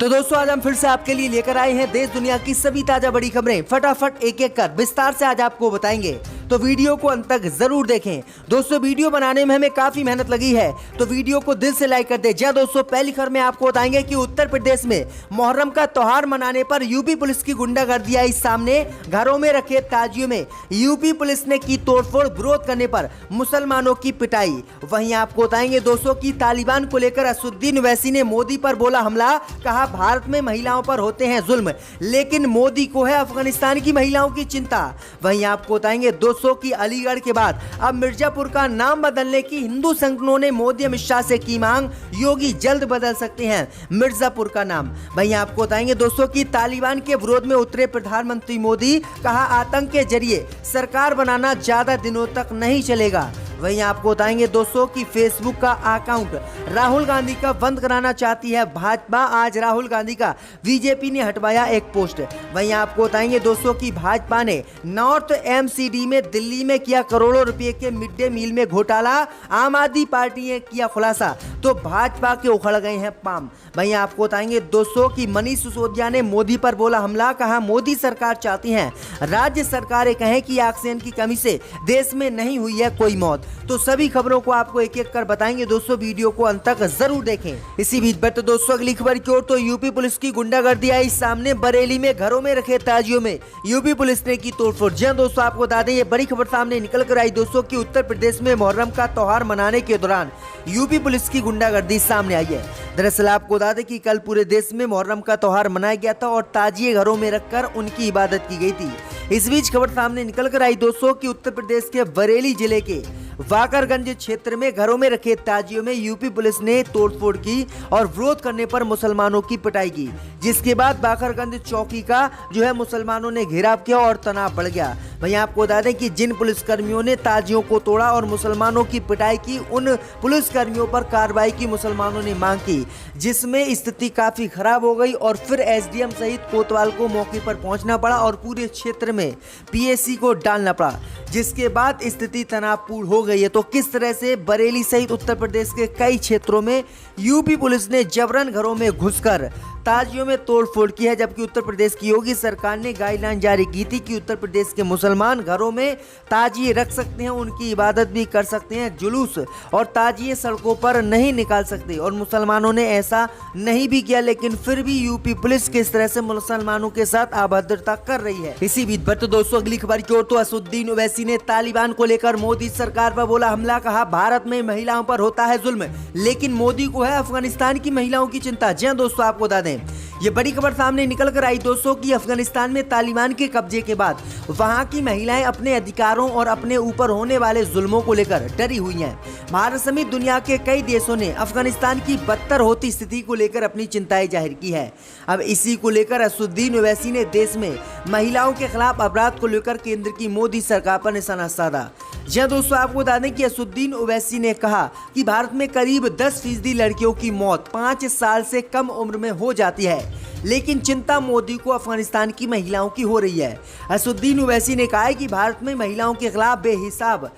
तो दोस्तों आज हम फिर से आपके लिए लेकर आए हैं देश दुनिया की सभी ताजा बड़ी खबरें। फटाफट एक एक कर विस्तार से आज आपको बताएंगे, तो वीडियो को अंत तक जरूर देखें। दोस्तों वीडियो बनाने में हमें काफी मेहनत लगी है, तो वीडियो को दिल से लाइक कर दें। जी दोस्तों, पहली खबर में आपको बताएंगे कि उत्तर प्रदेश में मुहर्रम का त्योहार मनाने पर यूपी पुलिस की गुंडागर्दी आई सामने। घरों में रखे ताजियों में यूपी पुलिस ने की तोड़फोड़, विरोध करने पर मुसलमानों की पिटाई। वहीं आपको बताएंगे दोस्तों की तालिबान को लेकर असदुद्दीन ओवैसी ने मोदी पर बोला हमला, कहा भारत में महिलाओं पर होते हैं जुल्म, लेकिन मोदी को है अफगानिस्तान की महिलाओं की चिंता। वहीं आपको बताएंगे दोस्तों की अलीगढ़ के बाद अब मिर्जापुर का नाम बदलने की हिंदू संगठनों ने मोदी अमित शाह से की मांग, योगी जल्द बदल सकते हैं मिर्जापुर का नाम। वहीं आपको बताएंगे दोस्तों की तालिबान के विरोध में उतरे प्रधानमंत्री मोदी, कहा आतंक के जरिए सरकार बनाना ज्यादा दिनों तक नहीं चलेगा। वहीं आपको बताएंगे दोस्तों की फेसबुक का अकाउंट राहुल गांधी का बंद कराना चाहती है भाजपा। आज राहुल गांधी का बीजेपी ने हटवाया एक पोस्ट। वहीं आपको बताएंगे दोस्तों की भाजपा ने नॉर्थ एमसीडी में दिल्ली में किया करोड़ों रुपए के मिड डे मील में घोटाला। आम आदमी पार्टी ने किया खुलासा, तो भाजपा के उखड़ गए हैं पाम। वहीं आपको बताएंगे दोस्तों की मनीष सिसोदिया ने मोदी पर बोला हमला, कहा मोदी सरकार चाहती है राज्य सरकारें कहें कि ऑक्सीजन की कमी से देश में नहीं हुई है कोई मौत। तो सभी खबरों को आपको एक एक कर बताएंगे दोस्तों, वीडियो को अंत तक जरूर देखें। इसी बीच बढ़ते दोस्तों अगली खबर की ओर, तो यूपी पुलिस की गुंडागर्दी आई सामने। बरेली में घरों में रखे ताजियों में यूपी पुलिस ने की तोड़फोड़। जी दोस्तों, आपको बता दें ये बड़ी खबर सामने निकल कर आई दोस्तों की उत्तर प्रदेश में मुहर्रम का त्योहार मनाने के दौरान यूपी पुलिस की गुंडागर्दी सामने आई है। दरअसल आपको बता दें कि कल पूरे देश में मुहर्रम का त्योहार मनाया गया था और ताजिए घरों में रखकर उनकी इबादत की गई थी। इस बीच खबर सामने निकल कर आई दोस्तों कि उत्तर प्रदेश के बरेली जिले के वाकरगंज क्षेत्र में घरों में रखे ताजियों में यूपी पुलिस ने तोड़फोड़ की और विरोध करने पर मुसलमानों की पिटाई की, जिसके बाद वाकरगंज चौकी का जो है मुसलमानों ने घेराव किया और तनाव बढ़ गया। वहीं आपको बता दें कि जिन पुलिसकर्मियों ने ताजियों को तोड़ा और मुसलमानों की पिटाई की, उन पुलिसकर्मियों पर कार्रवाई की मुसलमानों ने मांग की, जिसमें स्थिति काफी खराब हो गई और फिर एसडीएम सहित कोतवाल को मौके पर पहुंचना पड़ा और पूरे क्षेत्र में पीएसी को डालना पड़ा, जिसके बाद स्थिति तनावपूर्ण हो गई है। तो किस तरह से बरेली सहित उत्तर प्रदेश के कई क्षेत्रों में यूपी पुलिस ने जबरन घरों में घुसकर ताजियों में तोड़फोड़ की है, जबकि उत्तर प्रदेश की योगी सरकार ने गाइडलाइन जारी की थी कि उत्तर प्रदेश के मुसलमान घरों में ताजिए रख सकते हैं, उनकी इबादत भी कर सकते हैं, जुलूस और ताजिए सड़कों पर नहीं निकाल सकते, और मुसलमानों ने ऐसा नहीं भी किया। लेकिन फिर भी यूपी पुलिस किस तरह से मुसलमानों के साथ अभद्रता कर रही है। इसी बीच बढ़ते दोस्तों अगली खबर की ओर, तो असदुद्दीन ओवैसी ने तालिबान को लेकर मोदी सरकार पर बोला हमला, कहा भारत में महिलाओं पर होता है जुल्म, लेकिन मोदी को है अफगानिस्तान की महिलाओं की चिंता। जी दोस्तों, आपको बता दें ये बड़ी खबर सामने निकल कर आई दोस्तों कि अफगानिस्तान में तालिबान के कब्जे के बाद वहां की महिलाएं अपने अधिकारों और अपने ऊपर होने वाले जुल्मों को लेकर डरी हुई हैं। भारत समेत दुनिया के कई देशों ने अफगानिस्तान की बदतर होती स्थिति को लेकर अपनी चिंताएं जाहिर की है। अब इसी को लेकर असदुद्दीन ओवैसी ने देश में महिलाओं के खिलाफ अपराध को लेकर केंद्र की मोदी सरकार पर निशाना साधा। जी दोस्तों, आपको बता दें कि असदुद्दीन ओवैसी ने कहा कि भारत में करीब 10% लड़कियों की मौत 5 साल से कम उम्र में हो जाती है, लेकिन चिंता मोदी को अफगानिस्तान की महिलाओं की हो रही है। असदुद्दीन ओवैसी ने कहा है कि भारत में महिलाओं के खिलाफ बेहिसाब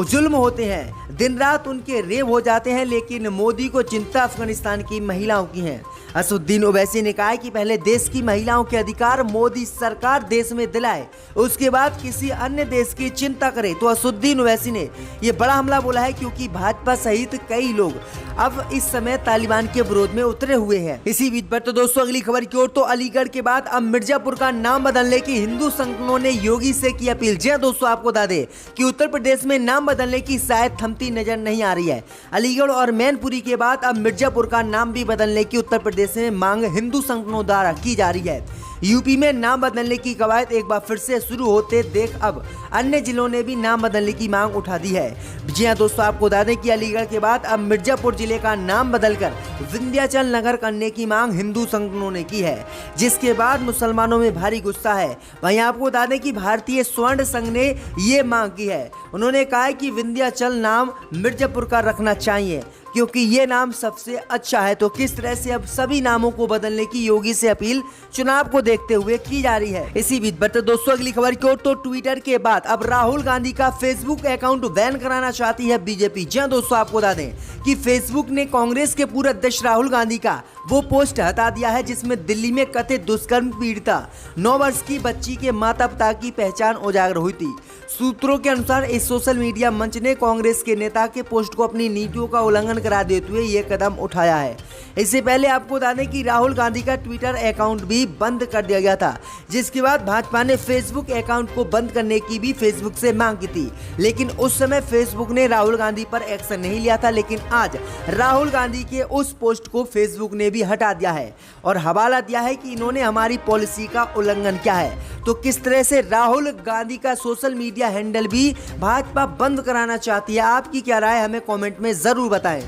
जुल्म होते हैं, दिन रात उनके रेप हो जाते हैं, लेकिन मोदी को चिंता अफगानिस्तान की महिलाओं की है। असदुद्दीन ओवैसी ने कहा कि पहले देश की महिलाओं के अधिकार मोदी सरकार देश में दिलाए, उसके बाद किसी अन्य देश की चिंता करे। तो असदुद्दीन ओवैसी ने यह बड़ा हमला बोला है, क्योंकि भाजपा सहित कई लोग अब इस समय तालिबान के विरोध में उतरे हुए हैं। इसी बीच पर तो दोस्तों अगली खबर की ओर, तो अलीगढ़ के बाद अब मिर्जापुर का नाम बदलने की हिंदू संगठनों ने योगी से की अपील। जी दोस्तों, आपको बता दें कि उत्तर प्रदेश में नाम बदलने की शायद थमती नजर नहीं आ रही है। अलीगढ़ और मैनपुरी के बाद अब मिर्जापुर का नाम भी बदलने की उत्तर प्रदेश में मांग हिंदू संगठनों द्वारा की जा रही है। यूपी में नाम बदलने की कवायद एक बार फिर से शुरू होते देख अब अन्य जिलों ने भी नाम बदलने की मांग उठा दी है। जी हां दोस्तों, आपको बता दें कि अलीगढ़ के बाद अब मिर्जापुर जिले का नाम बदलकर विंध्याचल नगर करने की मांग हिंदू संगठनों ने की है, जिसके बाद मुसलमानों में भारी गुस्सा है। वहीं आपको बता दें कि भारतीय स्वर्ण संघ ने ये मांग की है। उन्होंने कहा है कि विंध्याचल नाम मिर्जापुर का रखना चाहिए, क्योंकि ये नाम सबसे अच्छा है। तो किस तरह से अब सभी नामों को बदलने की योगी से अपील चुनाव को देखते हुए की जा रही है। इसी बीच बढ़ते दोस्तों अगली खबर की ओर, तो ट्विटर के बाद अब राहुल गांधी का फेसबुक अकाउंट बैन कराना चाहती है बीजेपी। जी दोस्तों, आपको बता दें कि फेसबुक ने कांग्रेस के पूर्व अध्यक्ष राहुल गांधी का वो पोस्ट हटा दिया है जिसमें दिल्ली में कथित दुष्कर्म पीड़िता 9 वर्ष की बच्ची के माता पिता की पहचान उजागर हुई थी। सूत्रों के अनुसार इस सोशल मीडिया मंच ने कांग्रेस के नेता के पोस्ट को अपनी नीतियों का उल्लंघन करा देते हुए ये कदम उठाया है। इससे पहले आपको बता दें कि राहुल गांधी का ट्विटर अकाउंट भी बंद कर दिया गया था, जिसके बाद भाजपा ने फेसबुक अकाउंट को बंद करने की भी फेसबुक से मांग की थी, लेकिन उस समय फेसबुक ने राहुल गांधी पर एक्शन नहीं लिया था। लेकिन आज राहुल गांधी के उस पोस्ट को फेसबुक ने भी हटा दिया है और हवाला दिया है कि इन्होंने हमारी पॉलिसी का उल्लंघन किया है। तो किस तरह से राहुल गांधी का सोशल मीडिया हैंडल भी भाजपा बंद कराना चाहती है, आपकी क्या राय हमें कमेंट में जरूर बताएं।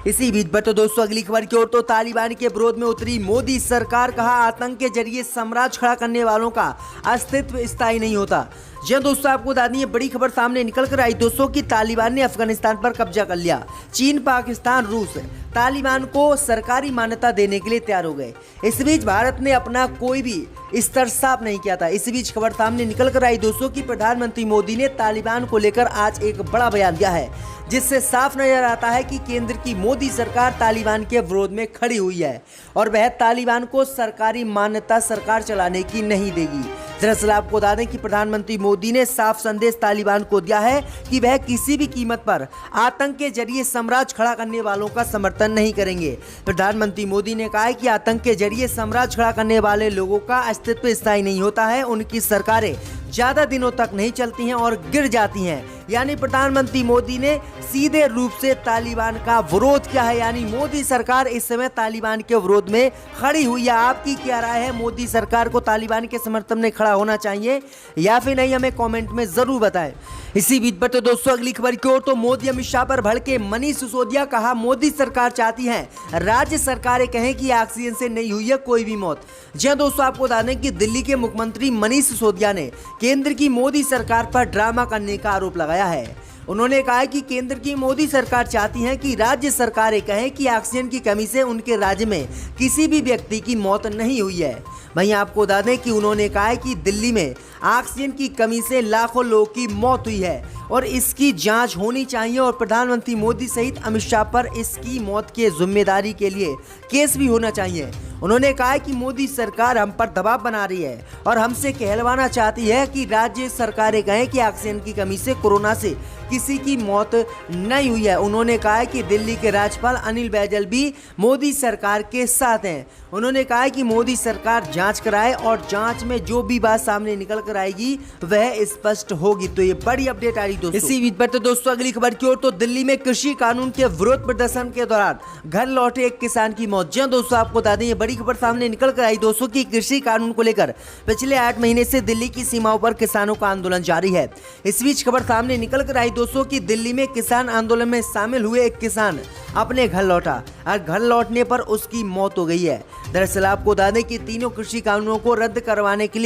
इसी बीच पर तो दोस्तों अगली खबर की ओर तो तालिबान के विरोध में उतरी मोदी सरकार, कहा आतंक के जरिए साम्राज्य खड़ा करने वालों का अस्तित्व स्थायी नहीं होता। जी दोस्तों, आपको बता दें बड़ी खबर सामने निकल कर आई दोस्तों कि तालिबान ने अफगानिस्तान पर कब्जा कर लिया। चीन, पाकिस्तान, रूस तालिबान को सरकारी मान्यता देने के लिए तैयार हो गए। इस बीच भारत ने अपना कोई भी स्तर साफ नहीं किया था। इस बीच खबर सामने निकल कर आई दोस्तों कि प्रधानमंत्री मोदी ने तालिबान को लेकर आज एक बड़ा बयान दिया है, जिससे साफ नजर आता है कि केंद्र की मोदी सरकार तालिबान के विरोध में खड़ी हुई है और वह तालिबान को सरकारी मान्यता सरकार चलाने की नहीं देगी। दरअसल आपको बता दें कि प्रधानमंत्री मोदी ने साफ संदेश तालिबान को दिया है कि वह किसी भी कीमत पर आतंक के जरिए साम्राज्य खड़ा करने वालों का समर्थन नहीं करेंगे। प्रधानमंत्री मोदी ने कहा है कि आतंक के जरिए साम्राज्य खड़ा करने वाले लोगों का अस्तित्व स्थायी नहीं होता है, उनकी सरकारें ज्यादा दिनों तक नहीं चलती हैं और गिर जाती हैं। यानी प्रधानमंत्री मोदी ने सीधे रूप से तालिबान का विरोध किया है, यानी मोदी सरकार इस समय तालिबान के विरोध में खड़ी हुई है। आपकी क्या राय है, मोदी सरकार को तालिबान के समर्थन में खड़ा होना चाहिए या फिर नहीं, हमें कमेंट में जरूर बताएं। इसी बीच पर तो दोस्तों अगली खबर की ओर तो मोदी अमित शाह पर भड़के मनीष सिसोदिया, कहा मोदी सरकार चाहती है राज्य सरकारें कहें कि ऑक्सीजन से नहीं हुई है कोई भी मौत। जी हां दोस्तों, आपको बता दें कि दिल्ली के मुख्यमंत्री मनीष सिसोदिया ने केंद्र की मोदी सरकार पर ड्रामा करने का आरोप लगाया है। उन्होंने कहा कि केंद्र की मोदी सरकार चाहती है कि राज्य सरकारें कहें कि ऑक्सीजन की कमी से उनके राज्य में किसी भी व्यक्ति की मौत नहीं हुई है। वहीं आपको बता दें कि उन्होंने कहा है कि दिल्ली में ऑक्सीजन की कमी से लाखों लोगों की मौत हुई है और इसकी जांच होनी चाहिए और प्रधानमंत्री मोदी सहित अमित शाह पर इसकी मौत की जिम्मेदारी के लिए केस भी होना चाहिए। उन्होंने कहा कि मोदी सरकार हम पर दबाव बना रही है और हमसे कहलवाना चाहती है कि राज्य सरकारें कहें कि ऑक्सीजन की कमी से कोरोना से किसी की मौत नहीं हुई है। उन्होंने कहा कि दिल्ली के राज्यपाल अनिल बैजल भी मोदी सरकार के साथ हैं। उन्होंने कहा कि मोदी सरकार जांच कराए और जांच में जो भी बात सामने निकल कर आएगी वह स्पष्ट होगी। तो ये बड़ी अपडेट आ रही दोस्तों। इसी बीच पर तो दोस्तों अगली खबर की ओर तो दिल्ली में कृषि कानून के विरोध प्रदर्शन के दौरान घर लौटे एक किसान की मौत। जी दोस्तों, आपको बता दें ये बड़ी खबर सामने निकल कर आई दोस्तों कि कृषि कानून को लेकर पिछले 8 महीने से दिल्ली की सीमाओं पर किसानों का आंदोलन जारी है। इस बीच खबर सामने निकल कर आई दोस्तों कि दिल्ली में किसान आंदोलन में शामिल हुए एक किसान अपने घर लौटा और घर लौटने पर उसकी मौत हो गई है। दरअसल आपको बता दें कि तीनों कृषि कानूनों को रद्द करवाने के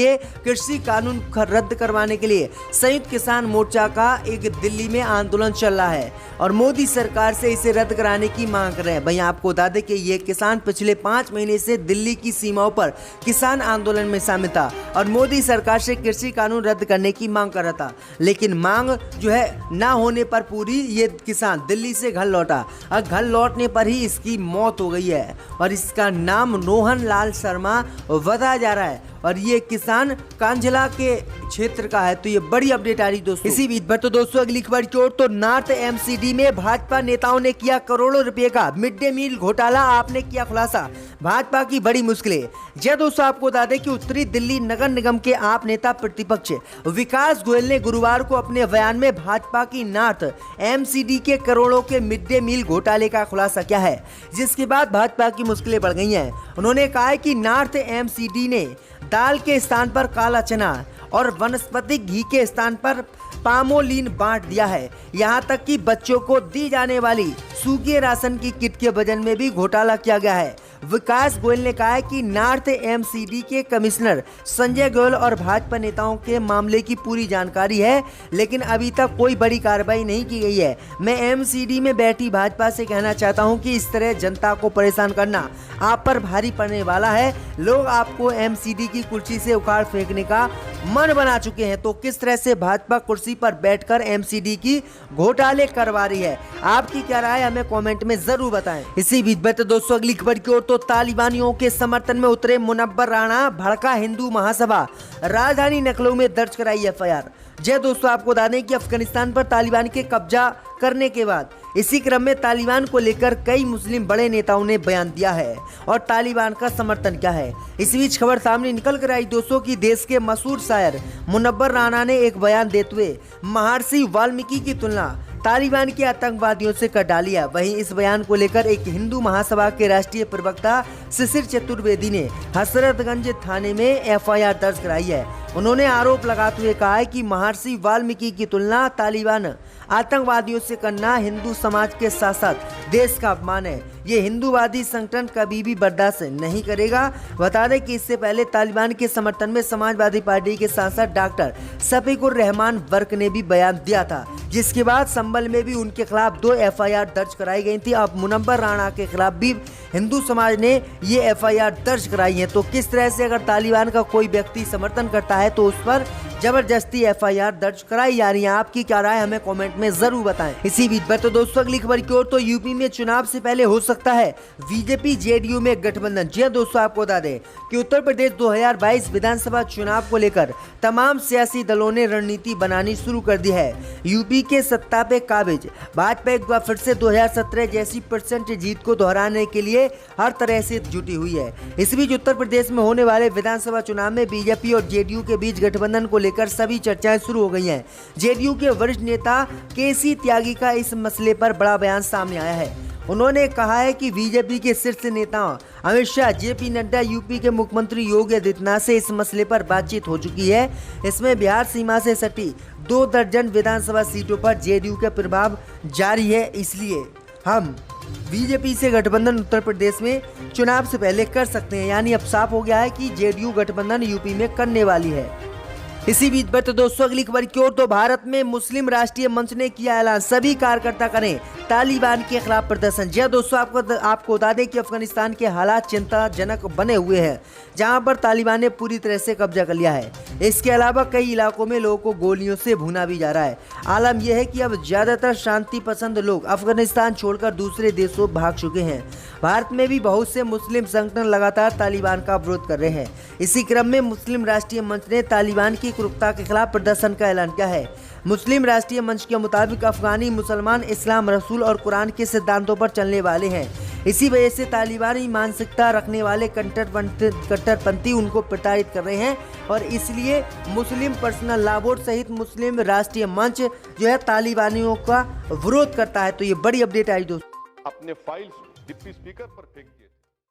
लिए संयुक्त किसान मोर्चा का एक दिल्ली में आंदोलन चल रहा है और मोदी सरकार से इसे रद्द कराने की मांग कर रहे हैं। भैया आपको बता दें कि ये किसान पिछले 5 महीने से दिल्ली की सीमाओं पर किसान आंदोलन में शामिल था और मोदी सरकार से कृषि कानून रद्द करने की मांग कर रहा था, लेकिन मांग जो है ना होने पर पूरी ये किसान दिल्ली से घर लौटा और घर लौटने पर ही इसकी मौत हो गई है और इसका नाम रोहन लाल शर्मा बताया जा रहा है और ये किसान कांझला के क्षेत्र का है। तो ये बड़ी अपडेट आ रही दोस्तों। इसी बीच पर तो दोस्तों अगली खबर की ओर तो नॉर्थ एमसीडी में भाजपा नेताओं ने किया करोड़ों रुपए का मिड डे मील घोटाला, आपने किया खुलासा, भाजपा की बड़ी मुश्किलें। जय दोस्तों, आपको बता दें कि उत्तरी दिल्ली नगर निगम के आप नेता प्रतिपक्ष विकास गोयल ने गुरुवार को अपने बयान में भाजपा की नॉर्थ एमसीडी के करोड़ों के मिड डे मील घोटाले का खुलासा किया है, जिसके बाद भाजपा की मुश्किलें बढ़ गई हैं। उन्होंने कहा है कि नॉर्थ एमसीडी ने दाल के स्थान पर काला चना और वनस्पतिक घी के स्थान पर पामोलिन बांट दिया है। यहाँ तक कि बच्चों को दी जाने वाली सूखे राशन की किट के वजन में भी घोटाला किया गया है। विकास गोयल ने कहा है कि नॉर्थ एमसीडी के कमिश्नर संजय गोयल और भाजपा नेताओं के मामले की पूरी जानकारी है, लेकिन अभी तक कोई बड़ी कार्रवाई नहीं की गई है। मैं एमसीडी में बैठी भाजपा से कहना चाहता हूं कि इस तरह जनता को परेशान करना आप पर भारी पड़ने वाला है। लोग आपको एमसीडी की कुर्सी से उखाड़ फेंकने का मन बना चुके हैं। तो किस तरह से भाजपा कुर्सी पर बैठकर एमसीडी की घोटाले करवा रही है, आपकी क्या राय हमें कमेंट में जरूर बताएं। इसी बीच बढ़ते दोस्तों अगली खबर की ओर, तो तालिबानियों के समर्थन में उतरे मुनव्वर राणा, भड़का हिंदू महासभा, राजधानी लखनऊ में दर्ज कराई एफआईआर। जय दोस्तों, आपको बता दें कि अफगानिस्तान पर तालिबान के कब्जा करने के बाद इसी क्रम में तालिबान को लेकर कई मुस्लिम बड़े नेताओं ने बयान दिया है और तालिबान का समर्थन किया है। इस बीच खबर सामने निकल कर आई दोस्तों कि देश के मशहूर शायर मुनव्वर राणा ने एक बयान देते हुए महर्षि वाल्मीकि की तुलना तालिबान के आतंकवादियों से कर डाली है। वहीं इस बयान को लेकर एक हिंदू महासभा के राष्ट्रीय प्रवक्ता शिशिर चतुर्वेदी ने हजरतगंज थाने में एफआईआर दर्ज कराई है। उन्होंने आरोप लगाते हुए कहा है कि महर्षि वाल्मीकि की तुलना तालिबान आतंकवादियों से करना हिंदू समाज के साथ साथ देश का अपमान है। ये हिंदूवादी संगठन कभी भी बर्दाश्त नहीं करेगा। बता दें कि इससे पहले तालिबान के समर्थन में समाजवादी पार्टी के सांसद डॉक्टर शफीकुर रहमान वर्क ने भी बयान दिया था, जिसके बाद संभल में भी उनके खिलाफ 2 एफआईआर दर्ज कराई गई थी। अब मुनव्वर राणा के खिलाफ भी हिंदू समाज ने ये एफआईआर दर्ज कराई है। तो किस तरह से अगर तालिबान का कोई व्यक्ति समर्थन करता है तो उस पर जबरदस्ती एफआईआर दर्ज कराई जा रही है, आपकी क्या राय हमें कमेंट में जरूर बताएं। इसी बीच पर तो दोस्तों अगली खबर की ओर, तो यूपी में चुनाव से पहले हो सकता है बीजेपी जेडीयू में गठबंधन। जी दोस्तों, आपको बता दें कि उत्तर प्रदेश 2022 विधानसभा चुनाव को लेकर तमाम सियासी दलों ने रणनीति बनानी शुरू कर दी है। यूपी के सत्ता पे काबिज भाजपा एक बार फिर से 2017 जैसी % जीत को दोहराने के लिए हर तरह से जुटी हुई है। इस बीच उत्तर प्रदेश में होने वाले विधानसभा चुनाव में बीजेपी और जेडीयू के बीच गठबंधन को लेकर सभी चर्चाएं शुरू हो गई हैं। जेडीयू के वरिष्ठ नेता केसी त्यागी का इस मसले पर बड़ा बयान सामने आया है। उन्होंने कहा है कि बीजेपी के शीर्ष नेता अमित शाह, जेपी नड्डा, यूपी के मुख्यमंत्री योगी आदित्यनाथ से इस मसले पर बातचीत हो चुकी है। इसमें बिहार सीमा से सटी 2 दर्जन विधानसभा सीटों पर जेडीयू का प्रभाव जारी है, इसलिए हम बीजेपी से गठबंधन उत्तर प्रदेश में चुनाव से पहले कर सकते हैं। यानी अब साफ हो गया है कि जेडीयू गठबंधन यूपी में करने वाली है। इसी बीच पर तो दोस्तों अगली खबर की ओर, तो भारत में मुस्लिम राष्ट्रीय मंच ने किया ऐलान, सभी कार्यकर्ता करें तालिबान के खिलाफ प्रदर्शन। जी दोस्तों, आपको बता दें कि अफगानिस्तान के हालात चिंताजनक बने हुए हैं, जहां पर तालिबान ने पूरी तरह से कब्जा कर लिया है। इसके अलावा कई इलाकों में लोगों को गोलियों से भुना भी जा रहा है। आलम यह है कि अब ज्यादातर शांति पसंद लोग अफगानिस्तान छोड़कर दूसरे देशों भाग चुके हैं। भारत में भी बहुत से मुस्लिम संगठन लगातार तालिबान का विरोध कर रहे हैं। इसी क्रम में मुस्लिम राष्ट्रीय मंच ने तालिबान की क्रूरता के खिलाफ प्रदर्शन का ऐलान किया है। मुस्लिम राष्ट्रीय मंच के मुताबिक अफगानी मुसलमान इस्लाम, रसूल और कुरान के सिद्धांतों पर चलने वाले हैं। इसी वजह से तालिबानी मानसिकता रखने वाले कट्टरपंथी उनको प्रताड़ित कर रहे हैं और इसलिए मुस्लिम पर्सनल लॉ बोर्ड सहित मुस्लिम राष्ट्रीय मंच जो है तालिबानियों का विरोध करता है। तो ये बड़ी अपडेट आई दोस्तों। अपने फाइल्स डिप्टी स्पीकर पर फेंक दिए।